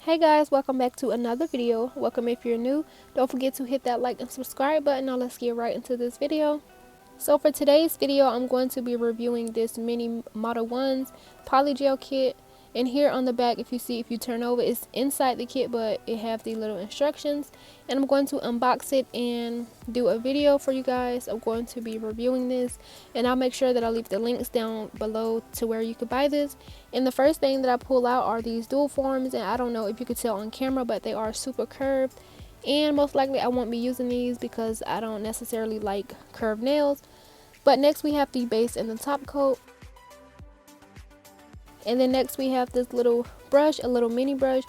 Hey guys, welcome back to another video. Welcome if you're new. Don't forget to hit that like and subscribe button. Now let's get right into this video. So for today's video, I'm going to be reviewing this mini Modelones polygel kit. And here on the back, if you turn over, it's inside the kit, but it have the little instructions. And I'm going to unbox it and do a video for you guys. I'm going to be reviewing this, and I'll make sure that I leave the links down below to where you could buy this. And the first thing that I pull out are these dual forms, and I don't know if you could tell on camera, but they are super curved. And most likely I won't be using these because I don't necessarily like curved nails. But next we have the base and the top coat. And then next we have this little brush, a little mini brush.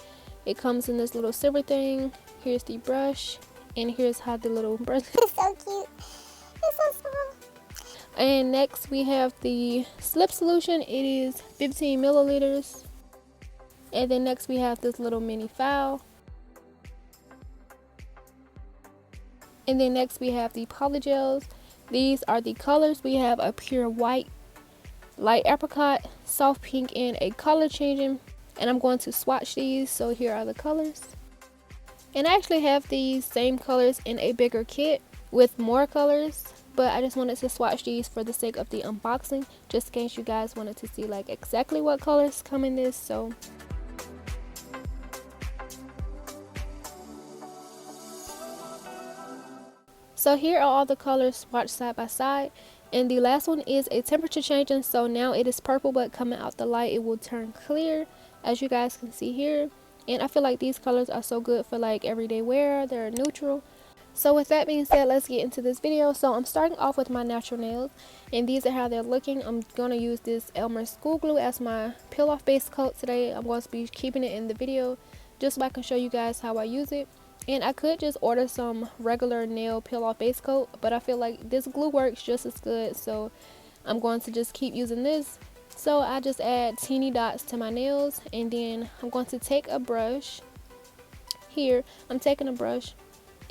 It comes in this little silver thing. Here's the brush, and here's how the little brush It's so cute. It's so small. And next we have the slip solution. It is 15 milliliters. And then next we have this little mini file. And then next we have the polygels. These are the colors. We have a pure white, light apricot, soft pink, and a color changing. And I'm going to swatch these. So here are the colors. And I actually have these same colors in a bigger kit with more colors, but I just wanted to swatch these for the sake of the unboxing, just in case you guys wanted to see like exactly what colors come in this. So here are all the colors swatched side by side, and the last one is a temperature changing. So now it is purple, but coming out the light it will turn clear, as you guys can see here. And I feel like these colors are so good for like everyday wear. They're neutral. So with that being said, let's get into this video. So I'm starting off with my natural nails, and these are how they're looking. I'm going to use this Elmer school glue as my peel off base coat today. I'm going to be keeping it in the video just so I can show you guys how I use it. And I could just order some regular nail peel off base coat, but I feel like this glue works just as good, so I'm going to just keep using this. So I just add teeny dots to my nails, and then I'm going to take a brush. Here I'm taking a brush,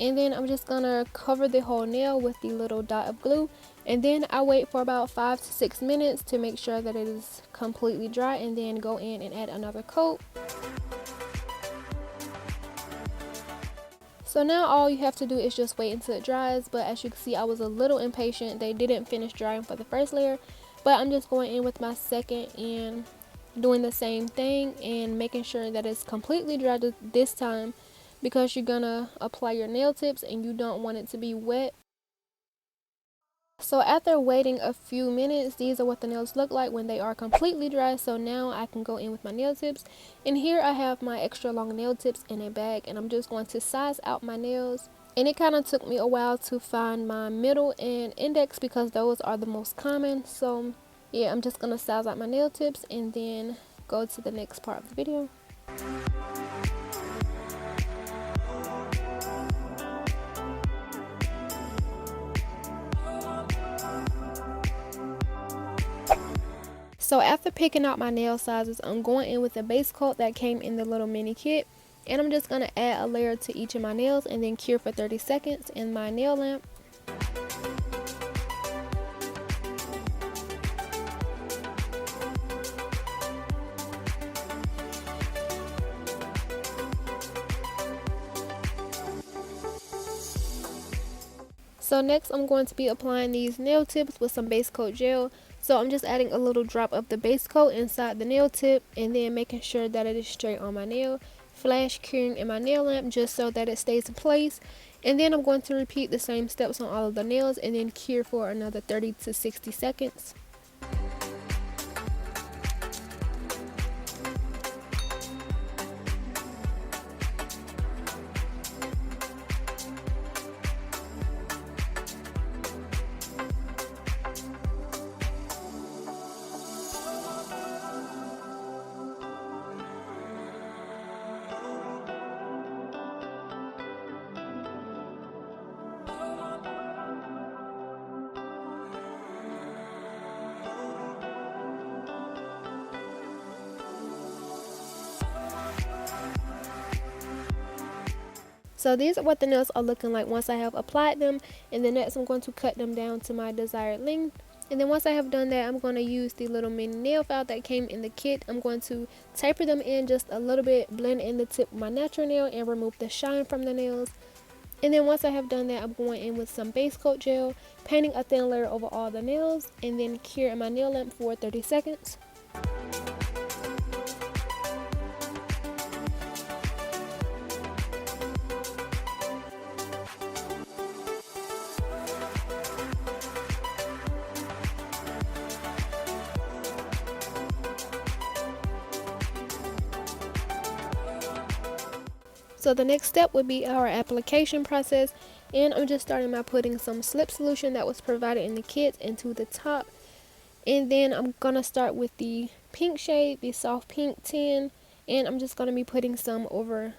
and then I'm just gonna cover the whole nail with the little dot of glue, and then I wait for about 5 to 6 minutes to make sure that it is completely dry, and then go in and add another coat. So now all you have to do is just wait until it dries, but as you can see I was a little impatient. They didn't finish drying for the first layer, but I'm just going in with my second and doing the same thing and making sure that it's completely dry this time, because you're gonna apply your nail tips and you don't want it to be wet. So after waiting a few minutes, these are what the nails look like when they are completely dry. So now I can go in with my nail tips, and here I have my extra long nail tips in a bag, and I'm just going to size out my nails. And it kind of took me a while to find my middle and index because those are the most common. So yeah, I'm just gonna size out my nail tips and then go to the next part of the video. So after picking out my nail sizes, I'm going in with a base coat that came in the little mini kit, and I'm just going to add a layer to each of my nails and then cure for 30 seconds in my nail lamp. So next I'm going to be applying these nail tips with some base coat gel. So I'm just adding a little drop of the base coat inside the nail tip, and then making sure that it is straight on my nail. Flash curing in my nail lamp just so that it stays in place. And then I'm going to repeat the same steps on all of the nails and then cure for another 30 to 60 seconds. So these are what the nails are looking like once I have applied them, and then next I'm going to cut them down to my desired length. And then once I have done that, I'm going to use the little mini nail file that came in the kit. I'm going to taper them in just a little bit, blend in the tip with my natural nail, and remove the shine from the nails. And then once I have done that, I'm going in with some base coat gel, painting a thin layer over all the nails, and then cure in my nail lamp for 30 seconds. So the next step would be our application process, and I'm just starting by putting some slip solution that was provided in the kit into the top. And then I'm gonna start with the pink shade, the soft pink 10, and I'm just gonna be putting some over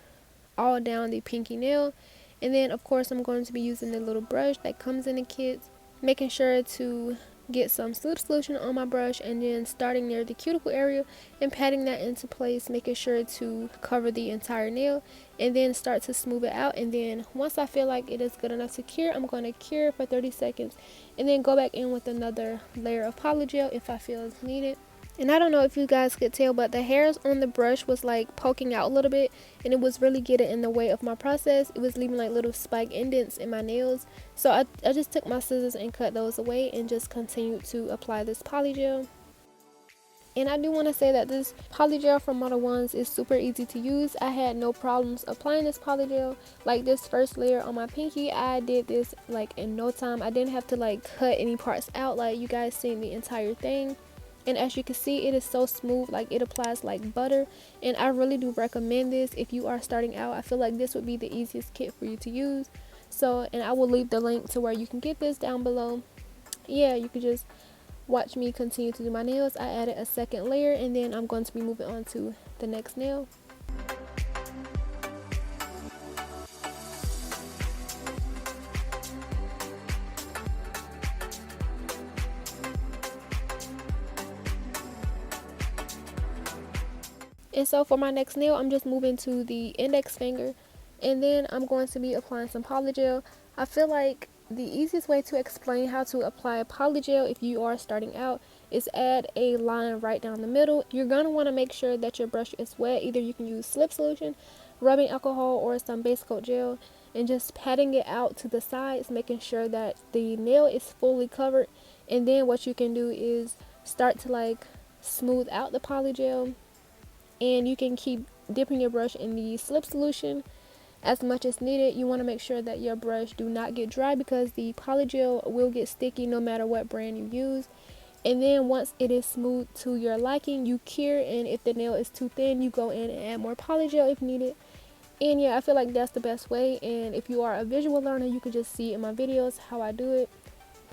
all down the pinky nail. And then of course I'm going to be using the little brush that comes in the kit, making sure to get some slip solution on my brush, and then starting near the cuticle area and patting that into place, making sure to cover the entire nail, and then start to smooth it out. And then once I feel like it is good enough to cure, I'm going to cure for 30 seconds and then go back in with another layer of polygel if I feel it's needed. And I don't know if you guys could tell, but the hairs on the brush was like poking out a little bit, and it was really getting in the way of my process. It was leaving like little spike indents in my nails. So I just took my scissors and cut those away and just continued to apply this polygel. And I do want to say that this polygel from Modelones is super easy to use. I had no problems applying this polygel. Like this first layer on my pinky, I did this like in no time. I didn't have to like cut any parts out, like you guys seen the entire thing. And as you can see, it is so smooth, like it applies like butter. And I really do recommend this if you are starting out. I feel like this would be the easiest kit for you to use. So, and I will leave the link to where you can get this down below. Yeah, you can just watch me continue to do my nails. I added a second layer, and then I'm going to be moving on to the next nail. And so for my next nail, I'm just moving to the index finger, and then I'm going to be applying some polygel. I feel like the easiest way to explain how to apply polygel if you are starting out is add a line right down the middle. You're going to want to make sure that your brush is wet. Either you can use slip solution, rubbing alcohol, or some base coat gel, and just patting it out to the sides, making sure that the nail is fully covered. And then what you can do is start to like smooth out the polygel, and you can keep dipping your brush in the slip solution as much as needed. You want to make sure that your brush do not get dry, because the polygel will get sticky no matter what brand you use. And then once it is smooth to your liking, you cure, and if the nail is too thin, you go in and add more polygel if needed. And yeah, I feel like that's the best way. And if you are a visual learner, you can just see in my videos how I do it,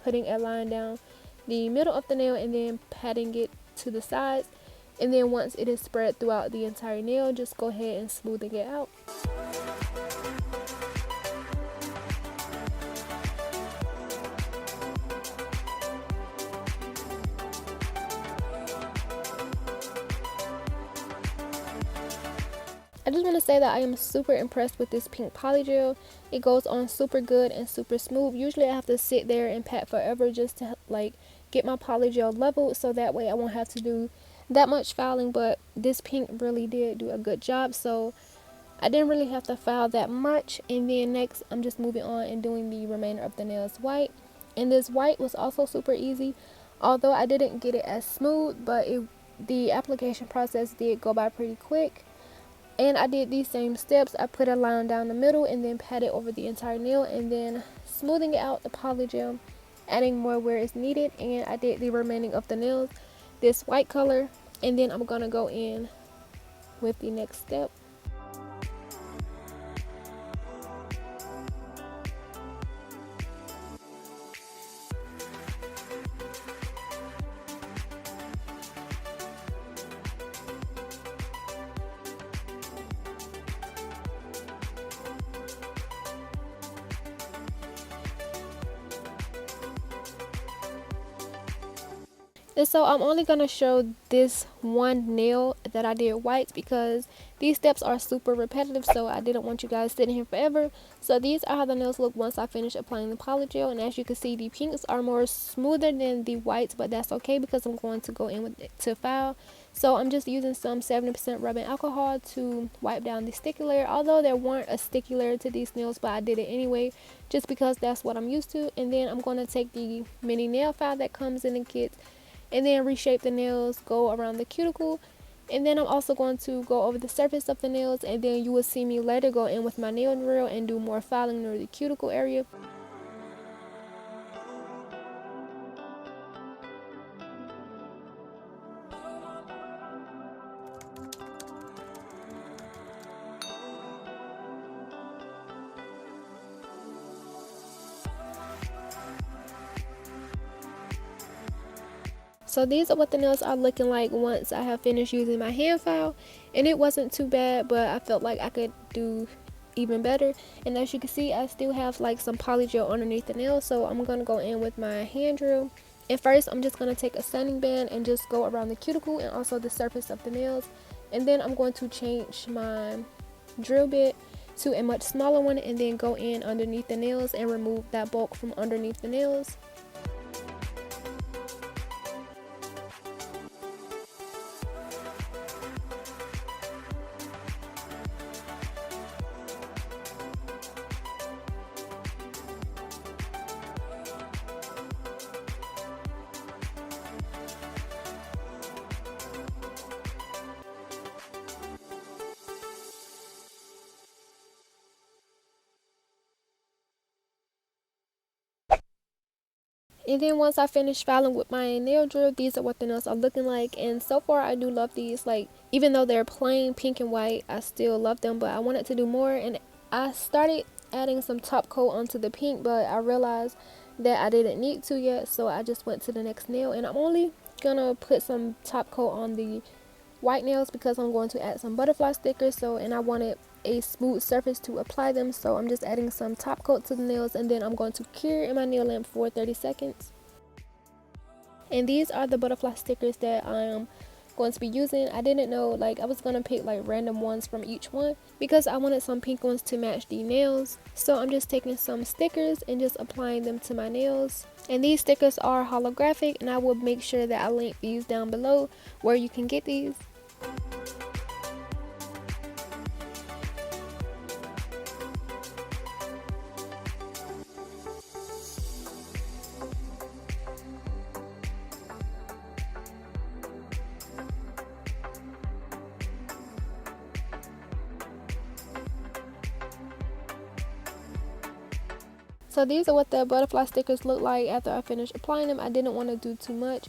putting a line down the middle of the nail and then patting it to the sides. And then once it is spread throughout the entire nail, just go ahead and smoothing it out. I just want to say that I am super impressed with this pink polygel. It goes on super good and super smooth. Usually I have to sit there and pat forever just to like get my polygel leveled, so that way I won't have to do that much filing, but this pink really did do a good job, so I didn't really have to file that much. And then next I'm just moving on and doing the remainder of the nails white, and this white was also super easy, although I didn't get it as smooth, but the application process did go by pretty quick. And I did these same steps. I put a line down the middle and then pat it over the entire nail, and then smoothing it out the polygel, adding more where it's needed. And I did the remaining of the nails this white color, and then I'm gonna go in with the next step. And so I'm only going to show this one nail that I did white because these steps are super repetitive, so I didn't want you guys sitting here forever. So these are how the nails look once I finish applying the polygel, and as you can see, the pinks are more smoother than the whites, but that's okay because I'm going to go in with it to file. So I'm just using some 70% rubbing alcohol to wipe down the sticky layer, although there weren't a sticky layer to these nails, but I did it anyway just because that's what I'm used to. And then I'm going to take the mini nail file that comes in the kit and then reshape the nails, go around the cuticle, and then I'm also going to go over the surface of the nails, and then you will see me later go in with my nail drill and do more filing near the cuticle area. So these are what the nails are looking like once I have finished using my hand file, and it wasn't too bad, but I felt like I could do even better. And as you can see, I still have like some polygel underneath the nail, so I'm gonna go in with my hand drill. And first I'm just gonna take a sanding band and just go around the cuticle and also the surface of the nails, and then I'm going to change my drill bit to a much smaller one and then go in underneath the nails and remove that bulk from underneath the nails. And then once I finish filing with my nail drill, these are what the nails are looking like. And so far I do love these. Like, even though they're plain pink and white, I still love them, but I wanted to do more. And I started adding some top coat onto the pink, but I realized that I didn't need to yet, so I just went to the next nail. And I'm only gonna put some top coat on the white nails because I'm going to add some butterfly stickers, so, and I wanted a smooth surface to apply them, so I'm just adding some top coat to the nails, and then I'm going to cure in my nail lamp for 30 seconds. And these are the butterfly stickers that I'm going to be using. I didn't know, like, I was gonna pick like random ones from each one because I wanted some pink ones to match the nails, so I'm just taking some stickers and just applying them to my nails. And these stickers are holographic, and I will make sure that I link these down below where you can get these. So these are what the butterfly stickers look like after I finish applying them. I didn't want to do too much.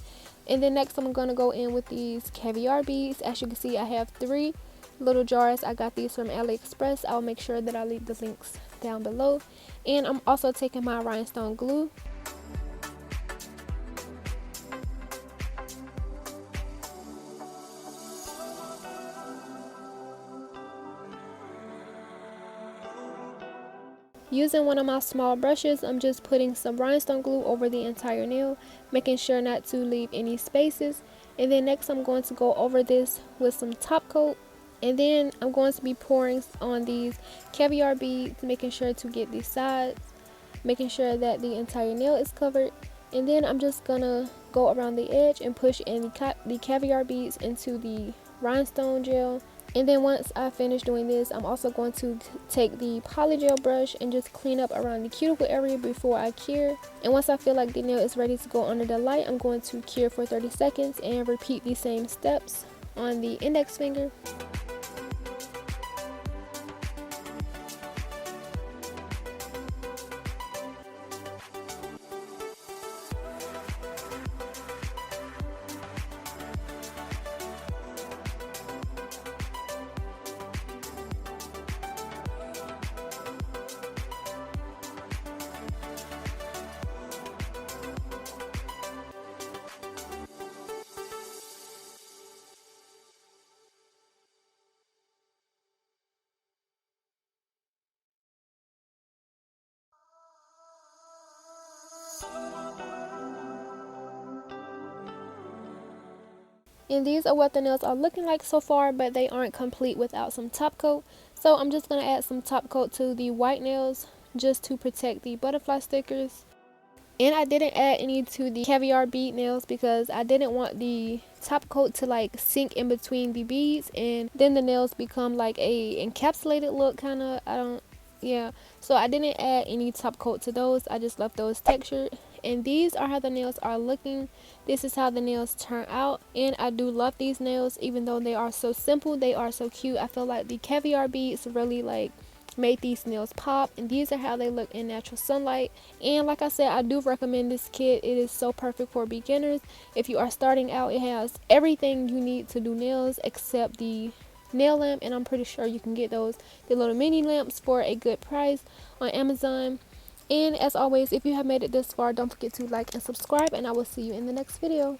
And then next I'm going to go in with these caviar beads. As you can see, I have 3 little jars. I got these from AliExpress. I'll make sure that I leave the links down below. And I'm also taking my rhinestone glue. Using one of my small brushes, I'm just putting some rhinestone glue over the entire nail, making sure not to leave any spaces. And then next I'm going to go over this with some top coat. And then I'm going to be pouring on these caviar beads, making sure to get these sides, making sure that the entire nail is covered. And then I'm just gonna go around the edge and push in the caviar beads into the rhinestone gel. And then once I finish doing this, I'm also going to take the polygel brush and just clean up around the cuticle area before I cure. And once I feel like the nail is ready to go under the light, I'm going to cure for 30 seconds and repeat the same steps on the index finger. And these are what the nails are looking like so far, but they aren't complete without some top coat. So I'm just going to add some top coat to the white nails just to protect the butterfly stickers. And I didn't add any to the caviar bead nails because I didn't want the top coat to like sink in between the beads and then the nails become like a encapsulated look kind of. I don't, yeah. So I didn't add any top coat to those. I just left those textured. And these are how the nails are looking. This is how the nails turn out. And I do love these nails even though they are so simple. They are so cute. I feel like the caviar beads really like made these nails pop, and these are how they look in natural sunlight. And like I said, I do recommend this kit. It is so perfect for beginners. If you are starting out, it has everything you need to do nails except the nail lamp, and I'm pretty sure you can get those, the little mini lamps, for a good price on Amazon. And as always, if you have made it this far, don't forget to like and subscribe, and I will see you in the next video.